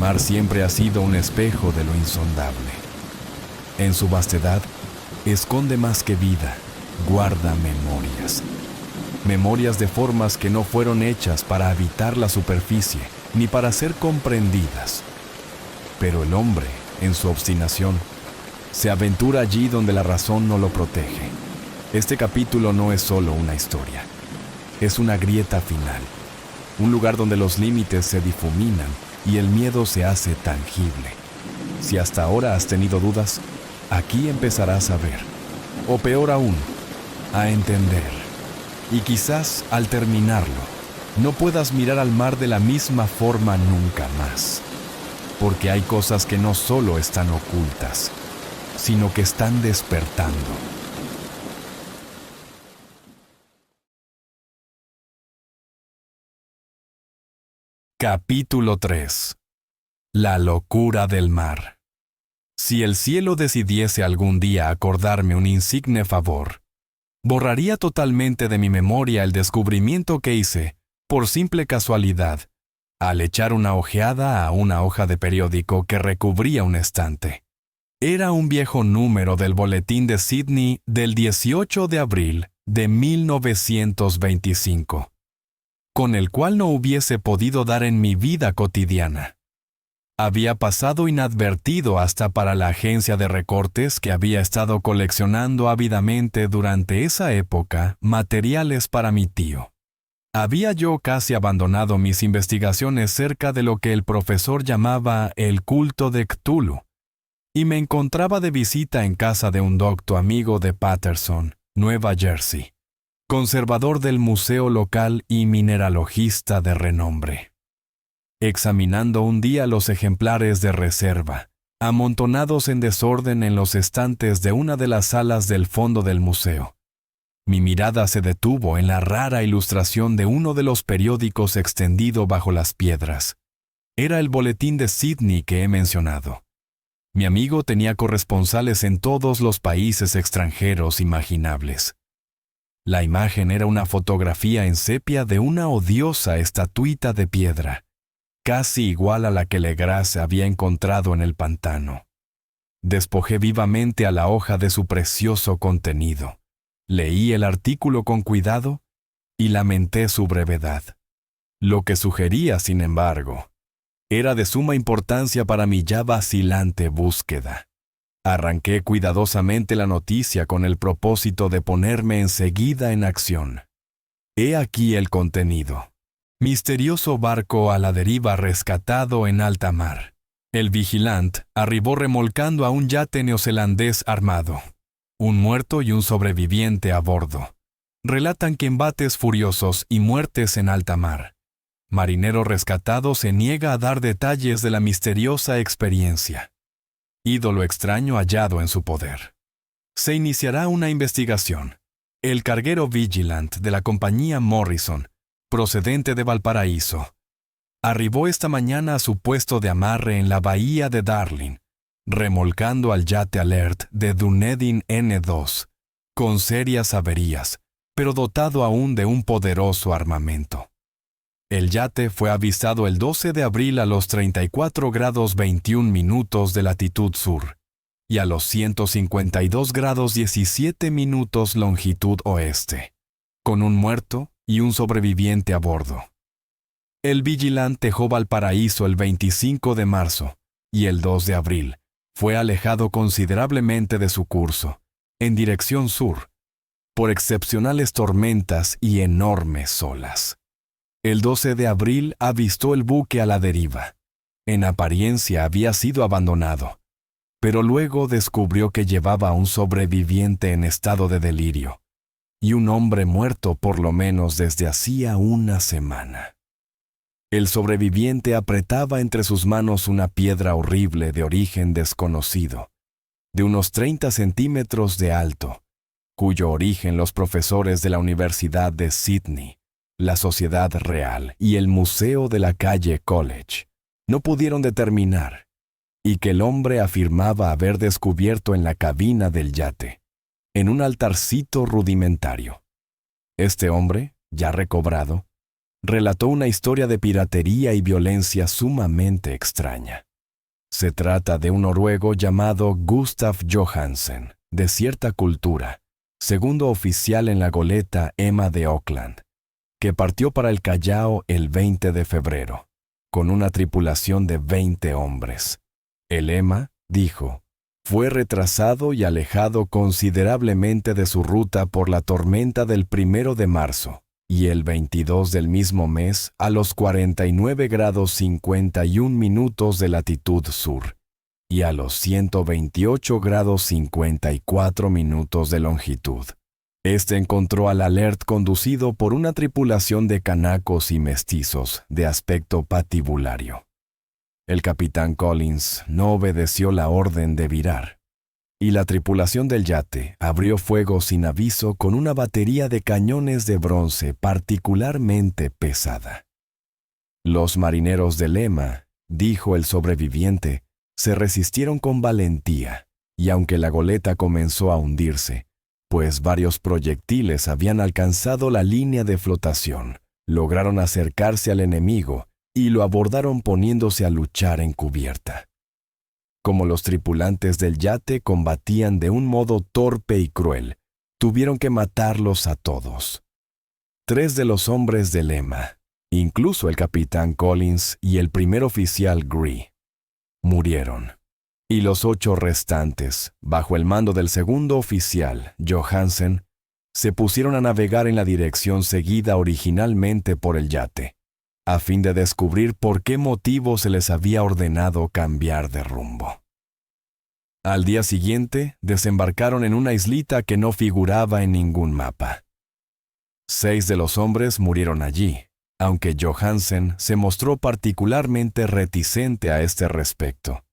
mar siempre ha sido un espejo de lo insondable. En su vastedad, esconde más que vida, guarda memorias. Memorias de formas que no fueron hechas para habitar la superficie, ni para ser comprendidas. Pero el hombre, en su obstinación, se aventura allí donde la razón no lo protege. Este capítulo no es solo una historia, es una grieta final, un lugar donde los límites se difuminan y el miedo se hace tangible. Si hasta ahora has tenido dudas, aquí empezarás a ver, o peor aún, a entender. Y quizás al terminarlo, no puedas mirar al mar de la misma forma nunca más, porque hay cosas que no solo están ocultas, sino que están despertando. Capítulo 3. La locura del mar. Si el cielo decidiese algún día acordarme un insigne favor, borraría totalmente de mi memoria el descubrimiento que hice, por simple casualidad, al echar una ojeada a una hoja de periódico que recubría un estante. Era un viejo número del Boletín de Sídney del 18 de abril de 1925. Con el cual no hubiese podido dar en mi vida cotidiana. Había pasado inadvertido hasta para la agencia de recortes que había estado coleccionando ávidamente durante esa época materiales para mi tío. Había yo casi abandonado mis investigaciones cerca de lo que el profesor llamaba el culto de Cthulhu, y me encontraba de visita en casa de un docto amigo de Paterson, Nueva Jersey, conservador del museo local y mineralogista de renombre. Examinando un día los ejemplares de reserva, amontonados en desorden en los estantes de una de las salas del fondo del museo, mi mirada se detuvo en la rara ilustración de uno de los periódicos extendido bajo las piedras. Era el Boletín de Sídney que he mencionado. Mi amigo tenía corresponsales en todos los países extranjeros imaginables. La imagen era una fotografía en sepia de una odiosa estatuita de piedra, casi igual a la que Legras había encontrado en el pantano. Despojé vivamente a la hoja de su precioso contenido. Leí el artículo con cuidado y lamenté su brevedad. Lo que sugería, sin embargo, era de suma importancia para mi ya vacilante búsqueda. Arranqué cuidadosamente la noticia con el propósito de ponerme enseguida en acción. He aquí el contenido. Misterioso barco a la deriva rescatado en alta mar. El Vigilant arribó remolcando a un yate neozelandés armado. Un muerto y un sobreviviente a bordo. Relatan que embates furiosos y muertes en alta mar. Marinero rescatado se niega a dar detalles de la misteriosa experiencia. Ídolo extraño hallado en su poder. Se iniciará una investigación. El carguero Vigilant de la compañía Morrison, procedente de Valparaíso, arribó esta mañana a su puesto de amarre en la bahía de Darling, remolcando al yate Alert de Dunedin N2, con serias averías, pero dotado aún de un poderoso armamento. El yate fue avistado el 12 de abril a los 34 grados 21 minutos de latitud sur y a los 152 grados 17 minutos longitud oeste, con un muerto y un sobreviviente a bordo. El Vigilant dejó Valparaíso el 25 de marzo y el 2 de abril fue alejado considerablemente de su curso, en dirección sur, por excepcionales tormentas y enormes olas. El 12 de abril avistó el buque a la deriva. En apariencia había sido abandonado, pero luego descubrió que llevaba a un sobreviviente en estado de delirio y un hombre muerto por lo menos desde hacía una semana. El sobreviviente apretaba entre sus manos una piedra horrible de origen desconocido, de unos 30 centímetros de alto, cuyo origen los profesores de la Universidad de Sídney, la Sociedad Real y el Museo de la Calle College no pudieron determinar, y que el hombre afirmaba haber descubierto en la cabina del yate, en un altarcito rudimentario. Este hombre, ya recobrado, relató una historia de piratería y violencia sumamente extraña. Se trata de un noruego llamado Gustav Johansen, de cierta cultura, segundo oficial en la goleta Emma de Auckland, que partió para el Callao el 20 de febrero, con una tripulación de 20 hombres. El Emma, dijo, fue retrasado y alejado considerablemente de su ruta por la tormenta del 1 de marzo, y el 22 del mismo mes a los 49 grados 51 minutos de latitud sur, y a los 128 grados 54 minutos de longitud. Este encontró al Alert conducido por una tripulación de canacos y mestizos de aspecto patibulario. El capitán Collins no obedeció la orden de virar, y la tripulación del yate abrió fuego sin aviso con una batería de cañones de bronce particularmente pesada. Los marineros del Emma, dijo el sobreviviente, se resistieron con valentía, y aunque la goleta comenzó a hundirse, pues varios proyectiles habían alcanzado la línea de flotación, lograron acercarse al enemigo y lo abordaron poniéndose a luchar en cubierta. Como los tripulantes del yate combatían de un modo torpe y cruel, tuvieron que matarlos a todos. 3 de los hombres del Emma, incluso el capitán Collins y el primer oficial Gree, murieron, y los 8 restantes, bajo el mando del segundo oficial, Johansen, se pusieron a navegar en la dirección seguida originalmente por el yate, a fin de descubrir por qué motivo se les había ordenado cambiar de rumbo. Al día siguiente, desembarcaron en una islita que no figuraba en ningún mapa. 6 de los hombres murieron allí, aunque Johansen se mostró particularmente reticente a este respecto,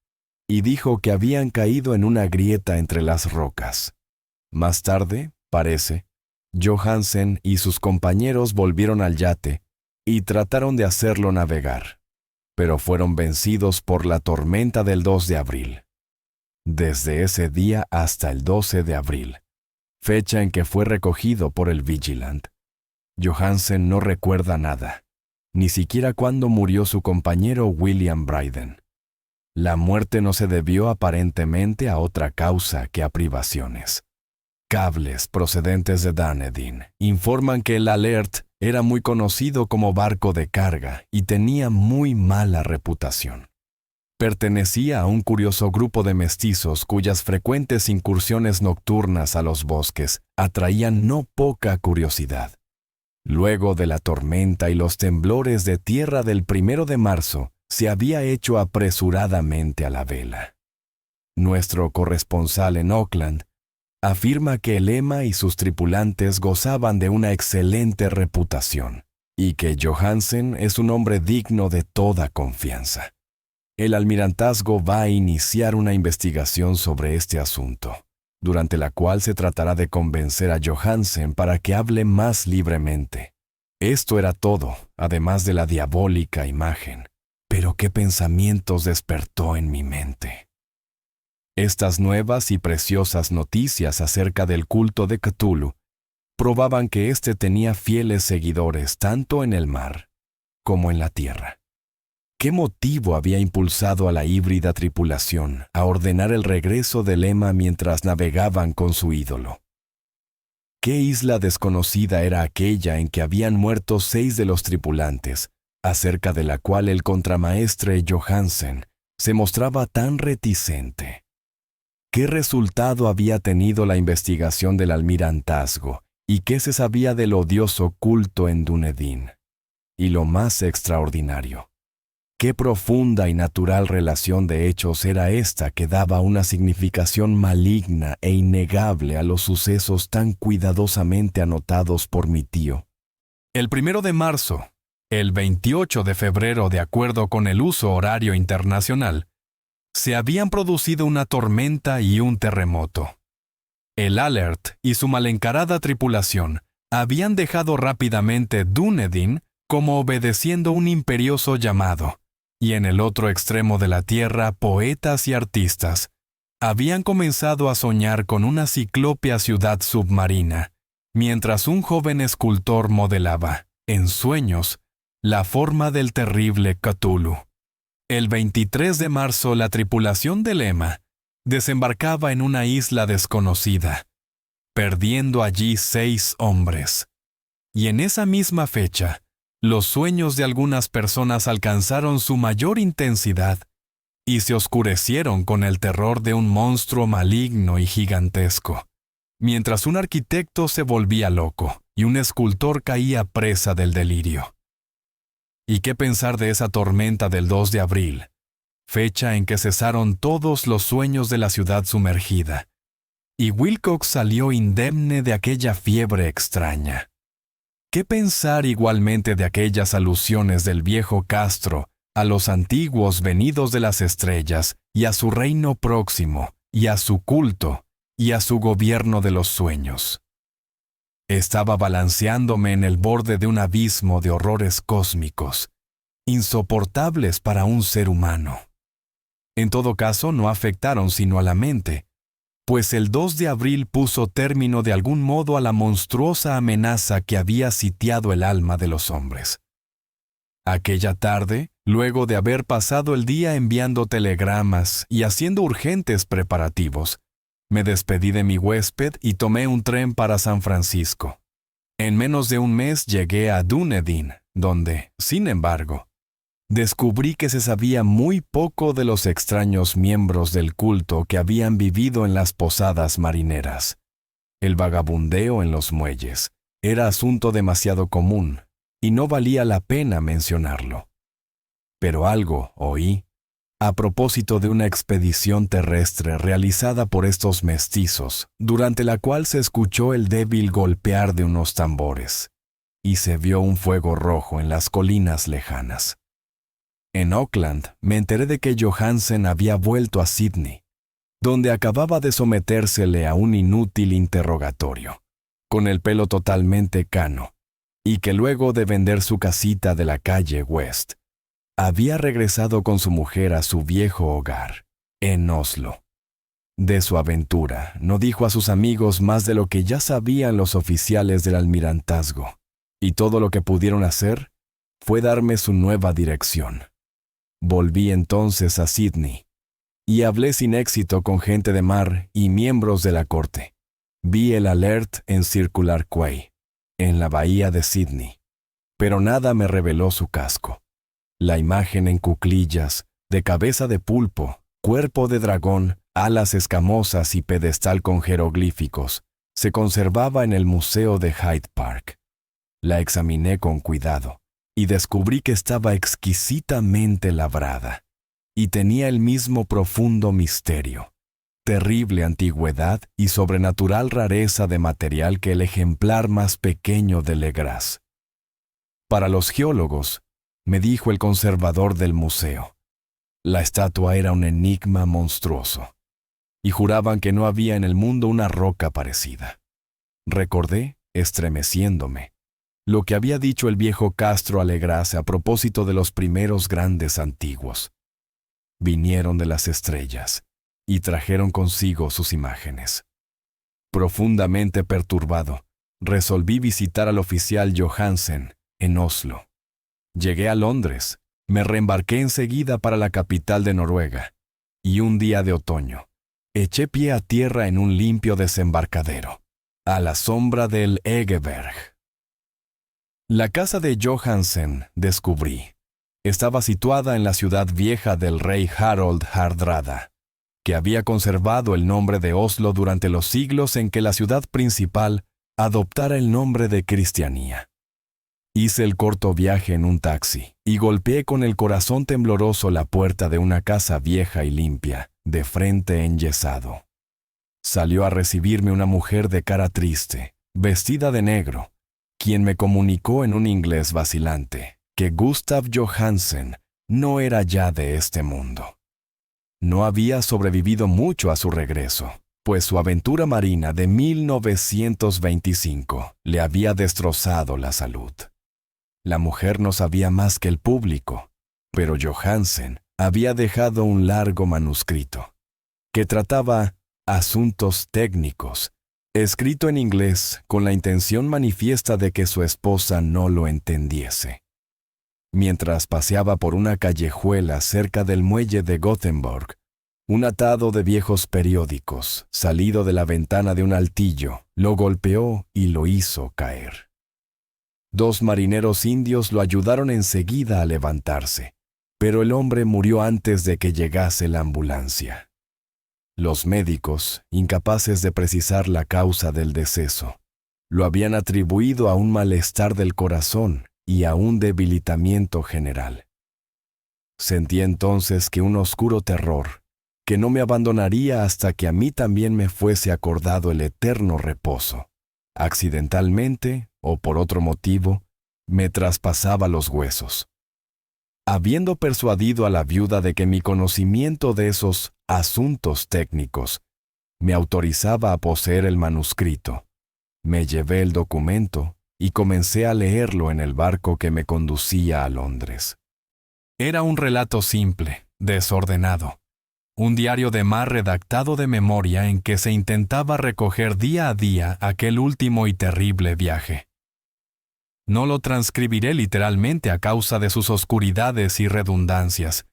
y dijo que habían caído en una grieta entre las rocas. Más tarde, parece, Johansen y sus compañeros volvieron al yate y trataron de hacerlo navegar, pero fueron vencidos por la tormenta del 2 de abril. Desde ese día hasta el 12 de abril, fecha en que fue recogido por el Vigilant, Johansen no recuerda nada, ni siquiera cuándo murió su compañero William Bryden. La muerte no se debió aparentemente a otra causa que a privaciones. Cables procedentes de Dunedin informan que el Alert era muy conocido como barco de carga y tenía muy mala reputación. Pertenecía a un curioso grupo de mestizos cuyas frecuentes incursiones nocturnas a los bosques atraían no poca curiosidad. Luego de la tormenta y los temblores de tierra del 1 de marzo, se había hecho apresuradamente a la vela. Nuestro corresponsal en Auckland afirma que el Emma y sus tripulantes gozaban de una excelente reputación y que Johansen es un hombre digno de toda confianza. El almirantazgo va a iniciar una investigación sobre este asunto, durante la cual se tratará de convencer a Johansen para que hable más libremente. Esto era todo, además de la diabólica imagen. Pero qué pensamientos despertó en mi mente. Estas nuevas y preciosas noticias acerca del culto de Cthulhu probaban que éste tenía fieles seguidores tanto en el mar como en la tierra. ¿Qué motivo había impulsado a la híbrida tripulación a ordenar el regreso del Emma mientras navegaban con su ídolo? ¿Qué isla desconocida era aquella en que habían muerto 6 de los tripulantes, acerca de la cual el contramaestre Johansen se mostraba tan reticente? ¿Qué resultado había tenido la investigación del almirantazgo y qué se sabía del odioso culto en Dunedin? Y lo más extraordinario, qué profunda y natural relación de hechos era esta que daba una significación maligna e innegable a los sucesos tan cuidadosamente anotados por mi tío. El 1 de marzo, el 28 de febrero, de acuerdo con el uso horario internacional, se habían producido una tormenta y un terremoto. El Alert y su mal encarada tripulación habían dejado rápidamente Dunedin como obedeciendo un imperioso llamado, y en el otro extremo de la tierra poetas y artistas habían comenzado a soñar con una ciclópea ciudad submarina, mientras un joven escultor modelaba, en sueños, La forma del terrible Cthulhu. El 23 de marzo la tripulación del Emma desembarcaba en una isla desconocida, perdiendo allí 6 hombres. Y en esa misma fecha, los sueños de algunas personas alcanzaron su mayor intensidad y se oscurecieron con el terror de un monstruo maligno y gigantesco, mientras un arquitecto se volvía loco y un escultor caía presa del delirio. ¿Y qué pensar de esa tormenta del 2 de abril, fecha en que cesaron todos los sueños de la ciudad sumergida, y Wilcox salió indemne de aquella fiebre extraña? ¿Qué pensar igualmente de aquellas alusiones del viejo Castro a los antiguos venidos de las estrellas y a su reino próximo, y a su culto, y a su gobierno de los sueños? Estaba balanceándome en el borde de un abismo de horrores cósmicos, insoportables para un ser humano. En todo caso, no afectaron sino a la mente, pues el 2 de abril puso término de algún modo a la monstruosa amenaza que había sitiado el alma de los hombres. Aquella tarde, luego de haber pasado el día enviando telegramas y haciendo urgentes preparativos, me despedí de mi huésped y tomé un tren para San Francisco. En menos de un mes llegué a Dunedin, donde, sin embargo, descubrí que se sabía muy poco de los extraños miembros del culto que habían vivido en las posadas marineras. El vagabundeo en los muelles era asunto demasiado común, y no valía la pena mencionarlo. Pero algo oí a propósito de una expedición terrestre realizada por estos mestizos, durante la cual se escuchó el débil golpear de unos tambores, y se vio un fuego rojo en las colinas lejanas. En Auckland me enteré de que Johansen había vuelto a Sydney, donde acababa de sometérsele a un inútil interrogatorio, con el pelo totalmente cano, y que luego de vender su casita de la calle West, había regresado con su mujer a su viejo hogar, en Oslo. De su aventura no dijo a sus amigos más de lo que ya sabían los oficiales del almirantazgo, y todo lo que pudieron hacer fue darme su nueva dirección. Volví entonces a Sydney, y hablé sin éxito con gente de mar y miembros de la corte. Vi el Alert en Circular Quay, en la bahía de Sydney, pero nada me reveló su casco. La imagen en cuclillas, de cabeza de pulpo, cuerpo de dragón, alas escamosas y pedestal con jeroglíficos, se conservaba en el Museo de Hyde Park. La examiné con cuidado y descubrí que estaba exquisitamente labrada y tenía el mismo profundo misterio, terrible antigüedad y sobrenatural rareza de material que el ejemplar más pequeño de Legras. Para los geólogos, me dijo el conservador del museo, la estatua era un enigma monstruoso, y juraban que no había en el mundo una roca parecida. Recordé, estremeciéndome, lo que había dicho el viejo Castro a Legras a propósito de los primeros grandes antiguos. Vinieron de las estrellas y trajeron consigo sus imágenes. Profundamente perturbado, resolví visitar al oficial Johansen en Oslo. Llegué a Londres, me reembarqué enseguida para la capital de Noruega, y un día de otoño, eché pie a tierra en un limpio desembarcadero, a la sombra del Egeberg. La casa de Johansen, descubrí, estaba situada en la ciudad vieja del rey Harold Hardrada, que había conservado el nombre de Oslo durante los siglos en que la ciudad principal adoptara el nombre de Cristianía. Hice el corto viaje en un taxi y golpeé con el corazón tembloroso la puerta de una casa vieja y limpia, de frente enyesado. Salió a recibirme una mujer de cara triste, vestida de negro, quien me comunicó en un inglés vacilante que Gustav Johansen no era ya de este mundo. No había sobrevivido mucho a su regreso, pues su aventura marina de 1925 le había destrozado la salud. La mujer no sabía más que el público, pero Johansen había dejado un largo manuscrito, que trataba asuntos técnicos, escrito en inglés con la intención manifiesta de que su esposa no lo entendiese. Mientras paseaba por una callejuela cerca del muelle de Gothenburg, un atado de viejos periódicos, salido de la ventana de un altillo, lo golpeó y lo hizo caer. 2 marineros indios lo ayudaron enseguida a levantarse, pero el hombre murió antes de que llegase la ambulancia. Los médicos, incapaces de precisar la causa del deceso, lo habían atribuido a un malestar del corazón y a un debilitamiento general. Sentí entonces que un oscuro terror, que no me abandonaría hasta que a mí también me fuese acordado el eterno reposo, accidentalmente o por otro motivo, me traspasaba los huesos. Habiendo persuadido a la viuda de que mi conocimiento de esos asuntos técnicos me autorizaba a poseer el manuscrito, me llevé el documento y comencé a leerlo en el barco que me conducía a Londres. Era un relato simple, desordenado, un diario de mar redactado de memoria en que se intentaba recoger día a día aquel último y terrible viaje. No lo transcribiré literalmente a causa de sus oscuridades y redundancias,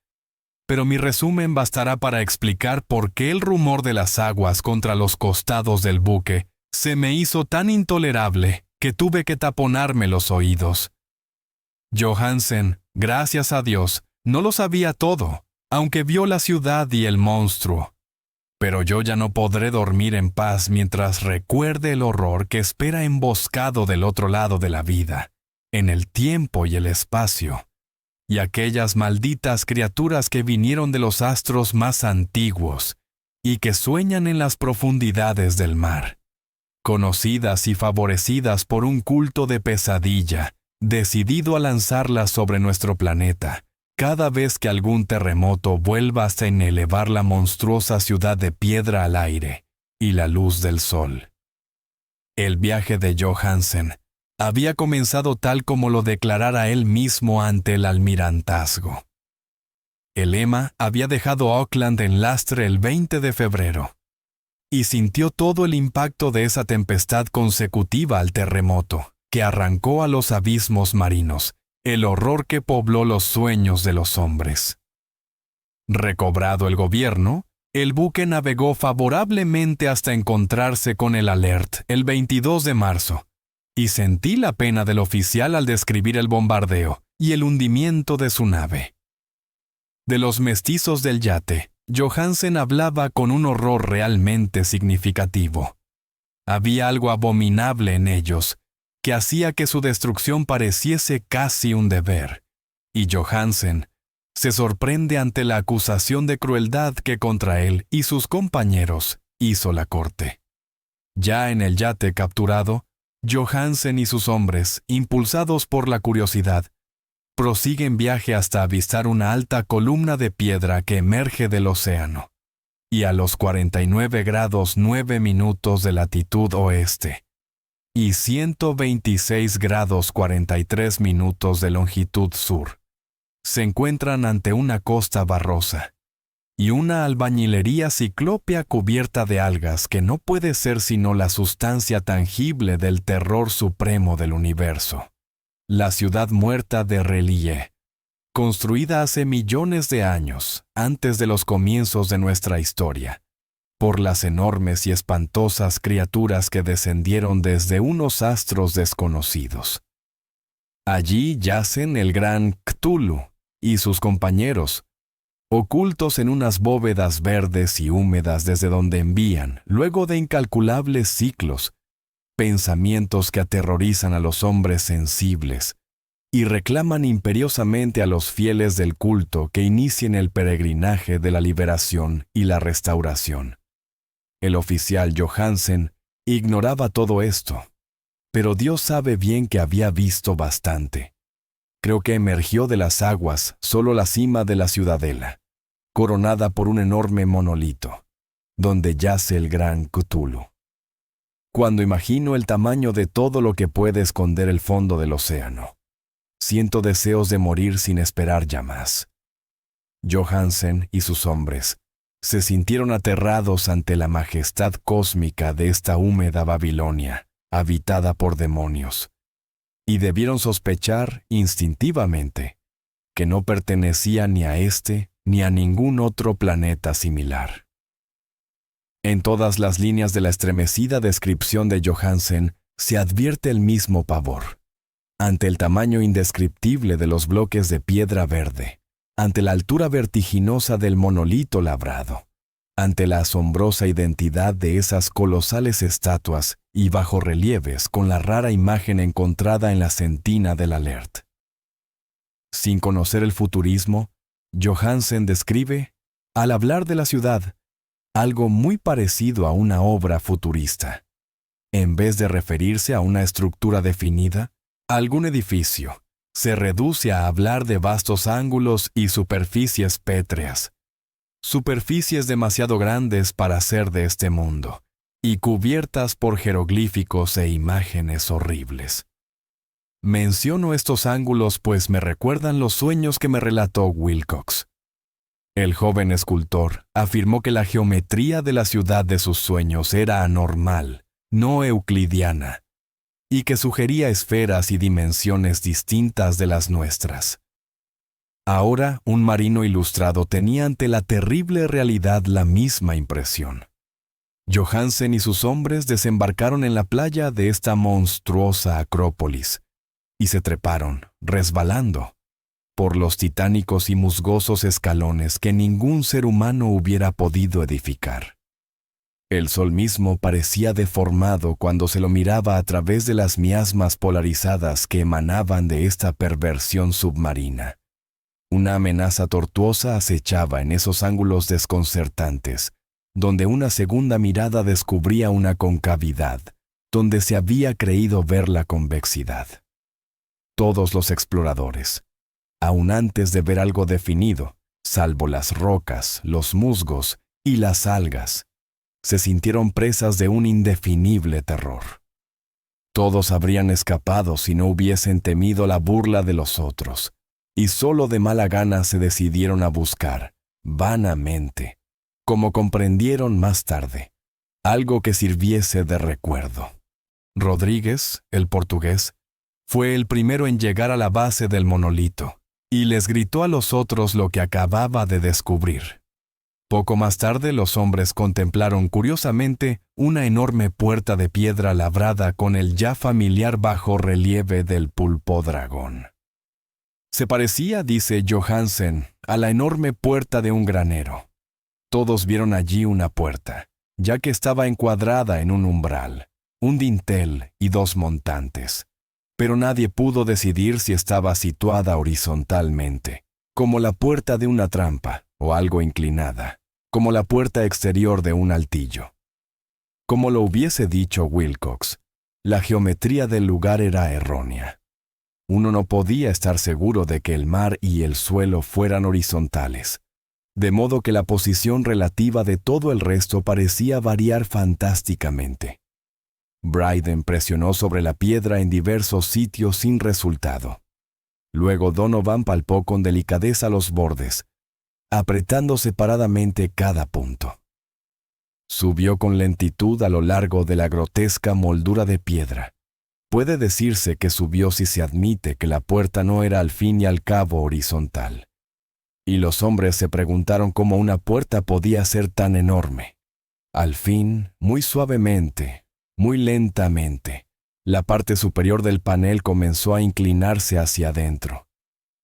pero mi resumen bastará para explicar por qué el rumor de las aguas contra los costados del buque se me hizo tan intolerable que tuve que taponarme los oídos. Johansen, gracias a Dios, no lo sabía todo, aunque vio la ciudad y el monstruo. Pero yo ya no podré dormir en paz mientras recuerde el horror que espera emboscado del otro lado de la vida, en el tiempo y el espacio, y aquellas malditas criaturas que vinieron de los astros más antiguos y que sueñan en las profundidades del mar, conocidas y favorecidas por un culto de pesadilla, decidido a lanzarlas sobre nuestro planeta, cada vez que algún terremoto vuelva hasta en elevar la monstruosa ciudad de piedra al aire y la luz del sol. El viaje de Johansen había comenzado tal como lo declarara él mismo ante el almirantazgo. El Emma había dejado Auckland en lastre el 20 de febrero y sintió todo el impacto de esa tempestad consecutiva al terremoto que arrancó a los abismos marinos el horror que pobló los sueños de los hombres. Recobrado el gobierno, el buque navegó favorablemente hasta encontrarse con el Alert el 22 de marzo, y sentí la pena del oficial al describir el bombardeo y el hundimiento de su nave. De los mestizos del yate, Johansen hablaba con un horror realmente significativo. Había algo abominable en ellos, que hacía que su destrucción pareciese casi un deber, y Johansen se sorprende ante la acusación de crueldad que contra él y sus compañeros hizo la corte. Ya en el yate capturado, Johansen y sus hombres, impulsados por la curiosidad, prosiguen viaje hasta avistar una alta columna de piedra que emerge del océano, y a los 49 grados 9 minutos de latitud oeste, y 126 grados 43 minutos de longitud sur, se encuentran ante una costa barrosa y una albañilería ciclópea cubierta de algas que no puede ser sino la sustancia tangible del terror supremo del universo. La ciudad muerta de R'lyeh, construida hace millones de años, antes de los comienzos de nuestra historia, por las enormes y espantosas criaturas que descendieron desde unos astros desconocidos. Allí yacen el gran Cthulhu y sus compañeros, ocultos en unas bóvedas verdes y húmedas desde donde envían, luego de incalculables ciclos, pensamientos que aterrorizan a los hombres sensibles y reclaman imperiosamente a los fieles del culto que inicien el peregrinaje de la liberación y la restauración. El oficial Johansen ignoraba todo esto, pero Dios sabe bien que había visto bastante. Creo que emergió de las aguas solo la cima de la ciudadela, coronada por un enorme monolito, donde yace el gran Cthulhu. Cuando imagino el tamaño de todo lo que puede esconder el fondo del océano, siento deseos de morir sin esperar ya más. Johansen y sus hombres se sintieron aterrados ante la majestad cósmica de esta húmeda Babilonia, habitada por demonios, y debieron sospechar instintivamente que no pertenecía ni a este ni a ningún otro planeta similar. En todas las líneas de la estremecida descripción de Johansen se advierte el mismo pavor. Ante el tamaño indescriptible de los bloques de piedra verde, ante la altura vertiginosa del monolito labrado, ante la asombrosa identidad de esas colosales estatuas y bajorrelieves con la rara imagen encontrada en la sentina del Alert. Sin conocer el futurismo, Johansen describe, al hablar de la ciudad, algo muy parecido a una obra futurista. En vez de referirse a una estructura definida, algún edificio, se reduce a hablar de vastos ángulos y superficies pétreas, superficies demasiado grandes para ser de este mundo, y cubiertas por jeroglíficos e imágenes horribles. Menciono estos ángulos pues me recuerdan los sueños que me relató Wilcox. El joven escultor afirmó que la geometría de la ciudad de sus sueños era anormal, no euclidiana, y que sugería esferas y dimensiones distintas de las nuestras. Ahora, un marino ilustrado tenía ante la terrible realidad la misma impresión. Johansen y sus hombres desembarcaron en la playa de esta monstruosa acrópolis y se treparon, resbalando, por los titánicos y musgosos escalones que ningún ser humano hubiera podido edificar. El sol mismo parecía deformado cuando se lo miraba a través de las miasmas polarizadas que emanaban de esta perversión submarina. Una amenaza tortuosa acechaba en esos ángulos desconcertantes, donde una segunda mirada descubría una concavidad, donde se había creído ver la convexidad. Todos los exploradores, aun antes de ver algo definido, salvo las rocas, los musgos y las algas, se sintieron presas de un indefinible terror. Todos habrían escapado si no hubiesen temido la burla de los otros, y solo de mala gana se decidieron a buscar, vanamente, como comprendieron más tarde, algo que sirviese de recuerdo. Rodríguez, el portugués, fue el primero en llegar a la base del monolito, y les gritó a los otros lo que acababa de descubrir. Poco más tarde los hombres contemplaron curiosamente una enorme puerta de piedra labrada con el ya familiar bajorrelieve del pulpo dragón. Se parecía, dice Johansen, a la enorme puerta de un granero. Todos vieron allí una puerta, ya que estaba encuadrada en un umbral, un dintel y dos montantes. Pero nadie pudo decidir si estaba situada horizontalmente, como la puerta de una trampa, o algo inclinada, como la puerta exterior de un altillo. Como lo hubiese dicho Wilcox, la geometría del lugar era errónea. Uno no podía estar seguro de que el mar y el suelo fueran horizontales, de modo que la posición relativa de todo el resto parecía variar fantásticamente. Bryden presionó sobre la piedra en diversos sitios sin resultado. Luego Donovan palpó con delicadeza los bordes, apretando separadamente cada punto. Subió con lentitud a lo largo de la grotesca moldura de piedra. Puede decirse que subió si se admite que la puerta no era al fin y al cabo horizontal. Y los hombres se preguntaron cómo una puerta podía ser tan enorme. Al fin, muy suavemente, muy lentamente, la parte superior del panel comenzó a inclinarse hacia adentro,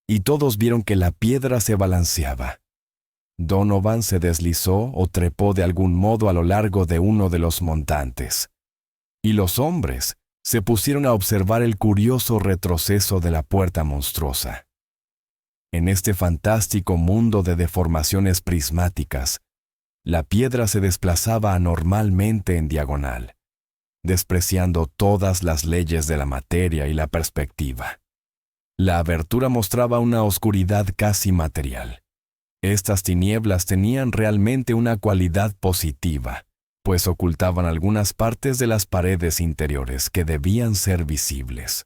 y todos vieron que la piedra se balanceaba. Donovan se deslizó o trepó de algún modo a lo largo de uno de los montantes, y los hombres se pusieron a observar el curioso retroceso de la puerta monstruosa. En este fantástico mundo de deformaciones prismáticas, la piedra se desplazaba anormalmente en diagonal, despreciando todas las leyes de la materia y la perspectiva. La abertura mostraba una oscuridad casi material. Estas tinieblas tenían realmente una cualidad positiva, pues ocultaban algunas partes de las paredes interiores que debían ser visibles.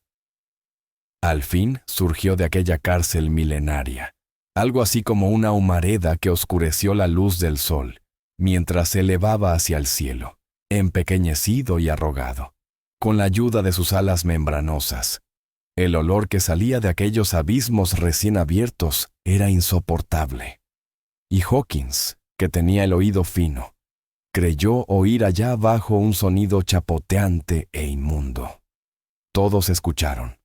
Al fin surgió de aquella cárcel milenaria, algo así como una humareda que oscureció la luz del sol, mientras se elevaba hacia el cielo, empequeñecido y arrogado, con la ayuda de sus alas membranosas, El olor que salía de aquellos abismos recién abiertos era insoportable. Y Hawkins, que tenía el oído fino, creyó oír allá abajo un sonido chapoteante e inmundo. Todos escucharon,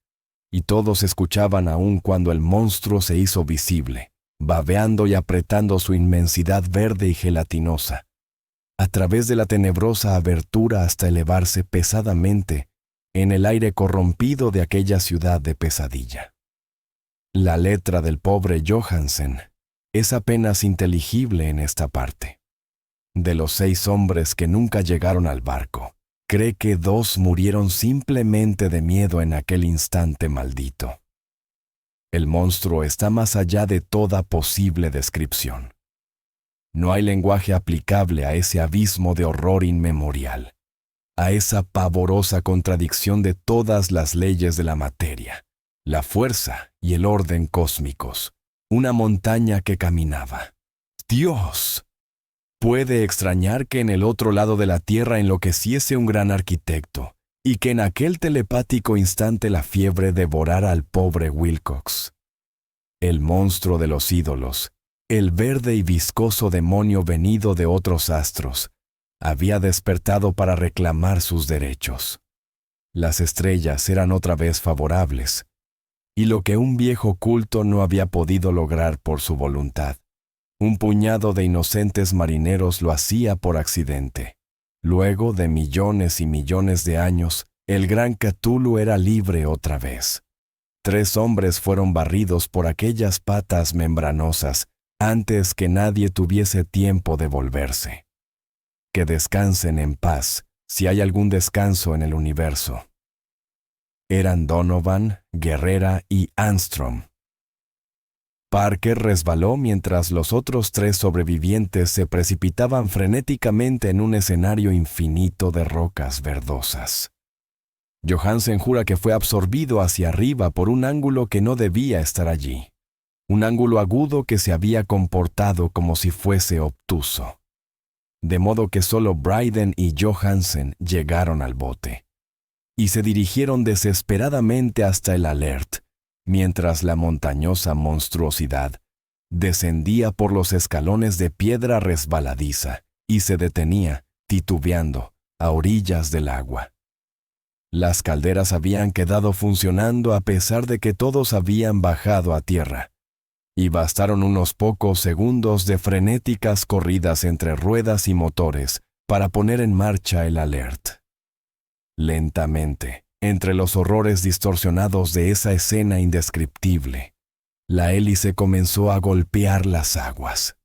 y todos escuchaban aún cuando el monstruo se hizo visible, babeando y apretando su inmensidad verde y gelatinosa, a través de la tenebrosa abertura hasta elevarse pesadamente en el aire corrompido de aquella ciudad de pesadilla. La letra del pobre Johansen es apenas inteligible en esta parte. De los 6 hombres que nunca llegaron al barco, cree que 2 murieron simplemente de miedo en aquel instante maldito. El monstruo está más allá de toda posible descripción. No hay lenguaje aplicable a ese abismo de horror inmemorial, a esa pavorosa contradicción de todas las leyes de la materia, la fuerza y el orden cósmicos, una montaña que caminaba. ¡Dios! Puede extrañar que en el otro lado de la tierra enloqueciese un gran arquitecto, y que en aquel telepático instante la fiebre devorara al pobre Wilcox. El monstruo de los ídolos, el verde y viscoso demonio venido de otros astros, había despertado para reclamar sus derechos. Las estrellas eran otra vez favorables, y lo que un viejo culto no había podido lograr por su voluntad, un puñado de inocentes marineros lo hacía por accidente. Luego de millones y millones de años, el gran Cthulhu era libre otra vez. 3 hombres fueron barridos por aquellas patas membranosas antes que nadie tuviese tiempo de volverse. Que descansen en paz, si hay algún descanso en el universo. Eran Donovan, Guerrera y Armstrong. Parker resbaló mientras los otros 3 sobrevivientes se precipitaban frenéticamente en un escenario infinito de rocas verdosas. Johansen jura que fue absorbido hacia arriba por un ángulo que no debía estar allí, un ángulo agudo que se había comportado como si fuese obtuso. De modo que solo Bryden y Johansen llegaron al bote, y se dirigieron desesperadamente hasta el Alert, mientras la montañosa monstruosidad descendía por los escalones de piedra resbaladiza y se detenía, titubeando, a orillas del agua. Las calderas habían quedado funcionando a pesar de que todos habían bajado a tierra, y bastaron unos pocos segundos de frenéticas corridas entre ruedas y motores para poner en marcha el Alert. Lentamente, entre los horrores distorsionados de esa escena indescriptible, la hélice comenzó a golpear las aguas.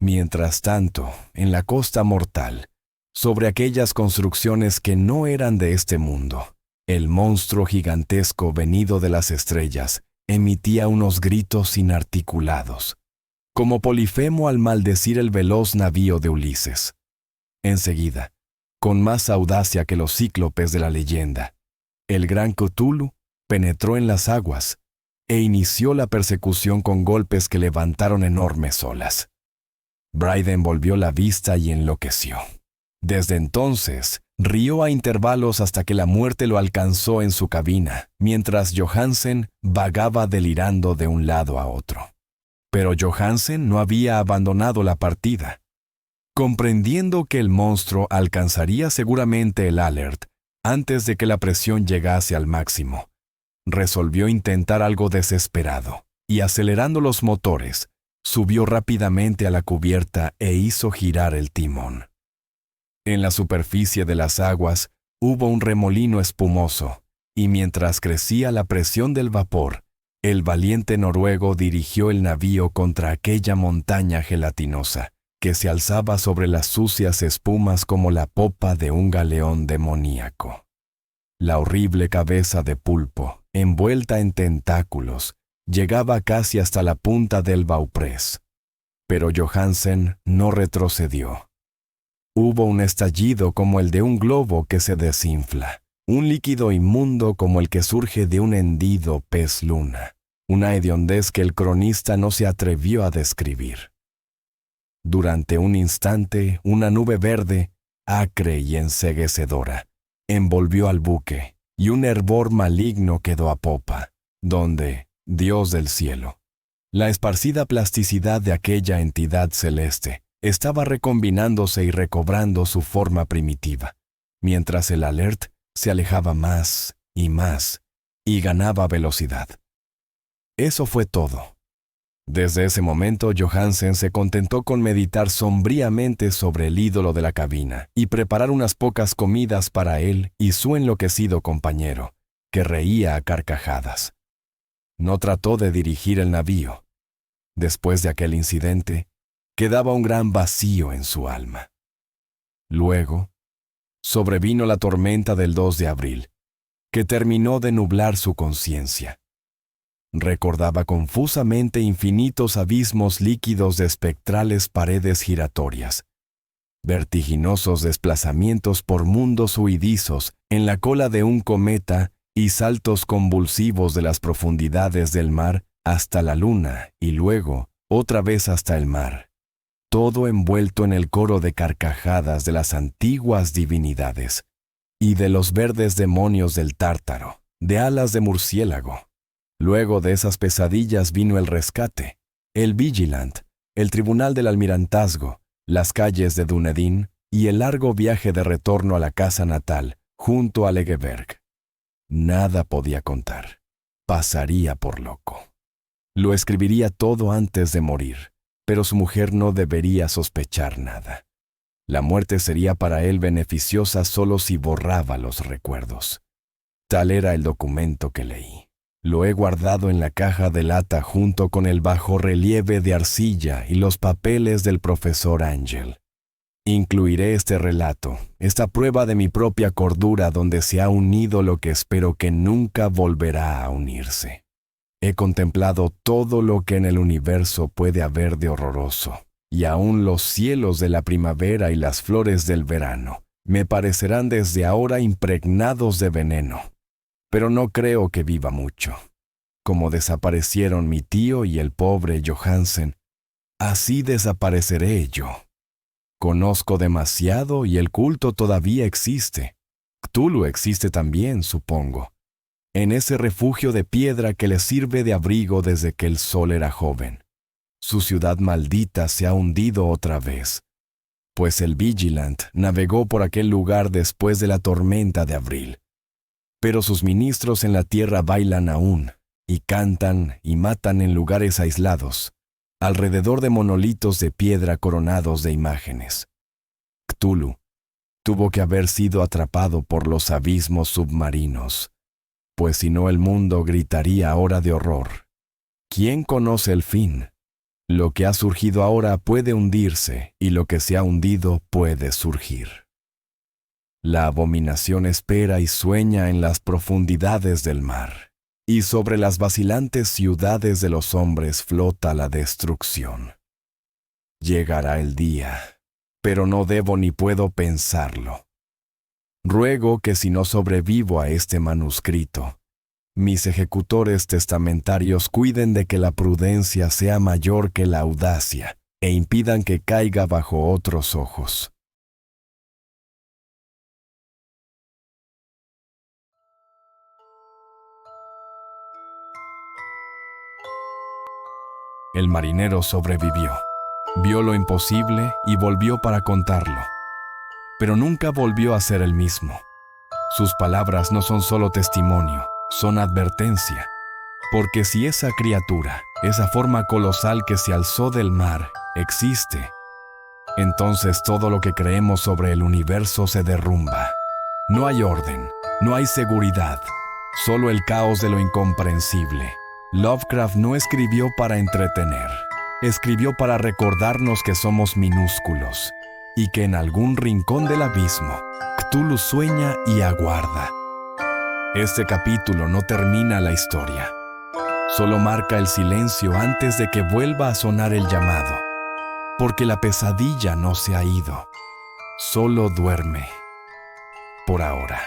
Mientras tanto, en la costa mortal, sobre aquellas construcciones que no eran de este mundo, el monstruo gigantesco venido de las estrellas emitía unos gritos inarticulados, como Polifemo al maldecir el veloz navío de Ulises. Enseguida, con más audacia que los cíclopes de la leyenda, el gran Cthulhu penetró en las aguas e inició la persecución con golpes que levantaron enormes olas. Bryden volvió la vista y enloqueció. Desde entonces, rió a intervalos hasta que la muerte lo alcanzó en su cabina, mientras Johansen vagaba delirando de un lado a otro. Pero Johansen no había abandonado la partida. Comprendiendo que el monstruo alcanzaría seguramente el Alert antes de que la presión llegase al máximo, resolvió intentar algo desesperado, y acelerando los motores, subió rápidamente a la cubierta e hizo girar el timón. En la superficie de las aguas hubo un remolino espumoso, y mientras crecía la presión del vapor, el valiente noruego dirigió el navío contra aquella montaña gelatinosa, que se alzaba sobre las sucias espumas como la popa de un galeón demoníaco. La horrible cabeza de pulpo, envuelta en tentáculos, llegaba casi hasta la punta del bauprés. Pero Johansen no retrocedió. Hubo un estallido como el de un globo que se desinfla, un líquido inmundo como el que surge de un hendido pez luna, una hediondez que el cronista no se atrevió a describir. Durante un instante, una nube verde, acre y enceguecedora, envolvió al buque, y un hervor maligno quedó a popa, donde, Dios del cielo, la esparcida plasticidad de aquella entidad celeste estaba recombinándose y recobrando su forma primitiva, mientras el Alert se alejaba más y ganaba velocidad. Eso fue todo. Desde ese momento, Johansen se contentó con meditar sombríamente sobre el ídolo de la cabina y preparar unas pocas comidas para él y su enloquecido compañero, que reía a carcajadas. No trató de dirigir el navío. Después de aquel incidente, quedaba un gran vacío en su alma. Luego, sobrevino la tormenta del 2 de abril, que terminó de nublar su conciencia. Recordaba confusamente infinitos abismos líquidos de espectrales paredes giratorias, vertiginosos desplazamientos por mundos huidizos en la cola de un cometa y saltos convulsivos de las profundidades del mar hasta la luna y luego otra vez hasta el mar, todo envuelto en el coro de carcajadas de las antiguas divinidades y de los verdes demonios del Tártaro, de alas de murciélago. Luego de esas pesadillas vino el rescate, el Vigilant, el tribunal del almirantazgo, las calles de Dunedin y el largo viaje de retorno a la casa natal, junto a Legeberg. Nada podía contar. Pasaría por loco. Lo escribiría todo antes de morir, pero su mujer no debería sospechar nada. La muerte sería para él beneficiosa solo si borraba los recuerdos. Tal era el documento que leí. Lo he guardado en la caja de lata junto con el bajorrelieve de arcilla y los papeles del profesor Ángel. Incluiré este relato, esta prueba de mi propia cordura donde se ha unido lo que espero que nunca volverá a unirse. He contemplado todo lo que en el universo puede haber de horroroso, y aún los cielos de la primavera y las flores del verano me parecerán desde ahora impregnados de veneno. Pero no creo que viva mucho. Como desaparecieron mi tío y el pobre Johansen, así desapareceré yo. Conozco demasiado y el culto todavía existe. Cthulhu existe también, supongo, en ese refugio de piedra que le sirve de abrigo desde que el sol era joven. Su ciudad maldita se ha hundido otra vez, pues el Vigilant navegó por aquel lugar después de la tormenta de abril. Pero sus ministros en la tierra bailan aún, y cantan y matan en lugares aislados, alrededor de monolitos de piedra coronados de imágenes. Cthulhu tuvo que haber sido atrapado por los abismos submarinos, pues si no el mundo gritaría ahora de horror. ¿Quién conoce el fin? Lo que ha surgido ahora puede hundirse, y lo que se ha hundido puede surgir. La abominación espera y sueña en las profundidades del mar, y sobre las vacilantes ciudades de los hombres flota la destrucción. Llegará el día, pero no debo ni puedo pensarlo. Ruego que si no sobrevivo a este manuscrito, mis ejecutores testamentarios cuiden de que la prudencia sea mayor que la audacia e impidan que caiga bajo otros ojos. El marinero sobrevivió. Vio lo imposible y volvió para contarlo. Pero nunca volvió a ser el mismo. Sus palabras no son solo testimonio, son advertencia. Porque si esa criatura, esa forma colosal que se alzó del mar, existe, entonces todo lo que creemos sobre el universo se derrumba. No hay orden, no hay seguridad, solo el caos de lo incomprensible. Lovecraft no escribió para entretener, escribió para recordarnos que somos minúsculos y que en algún rincón del abismo, Cthulhu sueña y aguarda. Este capítulo no termina la historia, solo marca el silencio antes de que vuelva a sonar el llamado, porque la pesadilla no se ha ido, solo duerme, por ahora.